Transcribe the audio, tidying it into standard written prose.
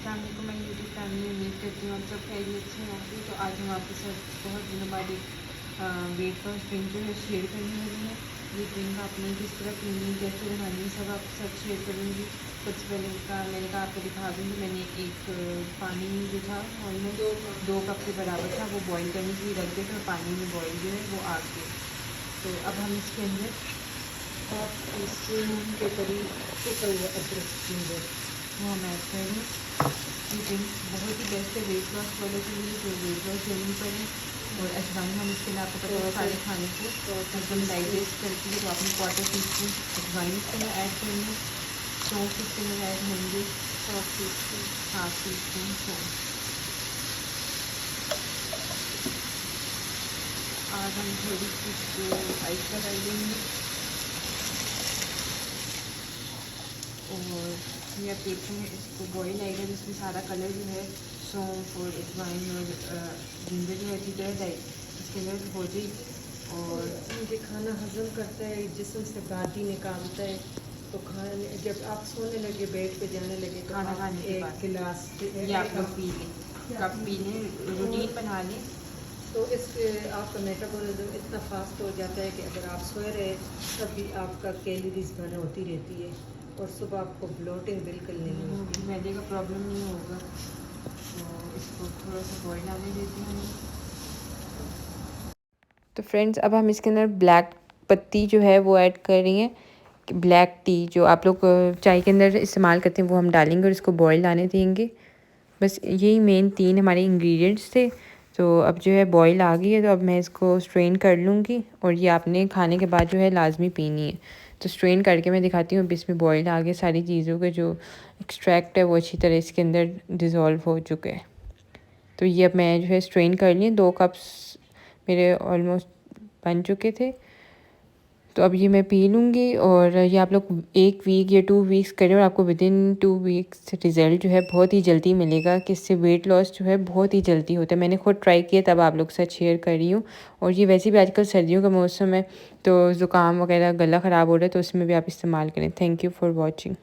अस्सलामुअलैकुम मैं YouTube family में उम्मीद करती हूँ आप सब खैरियत से होंगे। तो आज हम आपके साथ बहुत दिनों बाद एक वेट लॉस ड्रिंक जो है शेयर करने वाली है। ये ड्रिंक आपने किस तरह पीनी है, कैसे बनानी है, सब आपके साथ शेयर करूँगी। सबसे पहले मैंने कहा आपको दिखा दूँगी। मैंने एक पानी जो था ऑलमोस्ट 2 कप के बराबर था, वो बॉईल करने के लिए रख दिया था। पानी में बॉईल जो है वो आ गया। तो अब हम इसके अंदर हाफ टी स्पून के करीब कुटा हुआ अदरक जिंजर वो हम ऐड करेंगे। ये ड्रिंक बहुत ही बेस्ट है वेट लॉस वालों के लिए जो वेट लॉस जर्नी पर है। और अजवाइन हम इसके लिए आपको पता है सारे खाने को एकदम डाइजेस्ट करती है। तो आपने 1/4 टी स्पून अजवाइन इसके अंदर ऐड करेंगे। सौंफ इसके अंदर ऐड होंगे हाफ टी स्पून सौंफ। आज हम थोड़ी सी इसको आइस का डाल देंगे। और ये आप देखेंगे इसको बॉईल आएगा जिसमें सारा कलर जो है सौंफ और अजवाइन और जिंजर जो है अच्छी तरह इसके अंदर हो जाए। और मुझे खाना हजम करता है, जिस्म से गादी निकालता है। तो खाने जब आप सोने लगे, बेड पे जाने लगे, तो खाना खाने के एक बाद गिलास ये आप लोग पी लें, कप पी लें, रूटीन बना लें। तो इससे आपका मेटाबॉलिज्म इतना फास्ट हो जाता है कि अगर आप सोए रहे तभी आपका कैलोरीज बर्न होती रहती है और सुबह आपको ब्लोटिंग बिल्कुल नहीं होगी, मैदे का प्रॉब्लम नहीं होगा। तो इसको थोड़ा सा बॉईल आने देते हैं। तो फ्रेंड्स अब हम इसके अंदर ब्लैक पत्ती जो है वो ऐड कर रही हैं। ब्लैक टी जो आप लोग चाय के अंदर इस्तेमाल करते हैं वो हम डालेंगे और इसको बॉईल आने देंगे। बस यही मेन 3 हमारे इंग्रेडिएंट्स थे। तो अब जो है बॉईल आ गई है, तो अब मैं इसको स्ट्रेन कर लूँगी। और ये आपने खाने के बाद जो है लाजमी पीनी है। तो स्ट्रेन करके मैं दिखाती हूँ। अब इसमें बॉईल आ गए, सारी चीज़ों के जो एक्सट्रैक्ट है वो अच्छी तरह इसके अंदर डिज़ोल्व हो चुके हैं। तो ये अब मैं जो है स्ट्रेन कर ली, 2 कप्स मेरे ऑलमोस्ट बन चुके थे। तो अब ये मैं पी लूँगी। और ये आप लोग 1 वीक या 2 वीक्स करें और आपको विदिन 2 वीक्स रिज़ल्ट जो है बहुत ही जल्दी मिलेगा कि इससे वेट लॉस जो है बहुत ही जल्दी होता है। मैंने खुद ट्राई किया, तब आप लोग के साथ शेयर कर रही हूँ। और ये वैसे भी आजकल सर्दियों का मौसम है, तो ज़ुकाम वगैरह गला ख़राब हो रहा है, तो उसमें भी आप इस्तेमाल करें। Thank you for watching.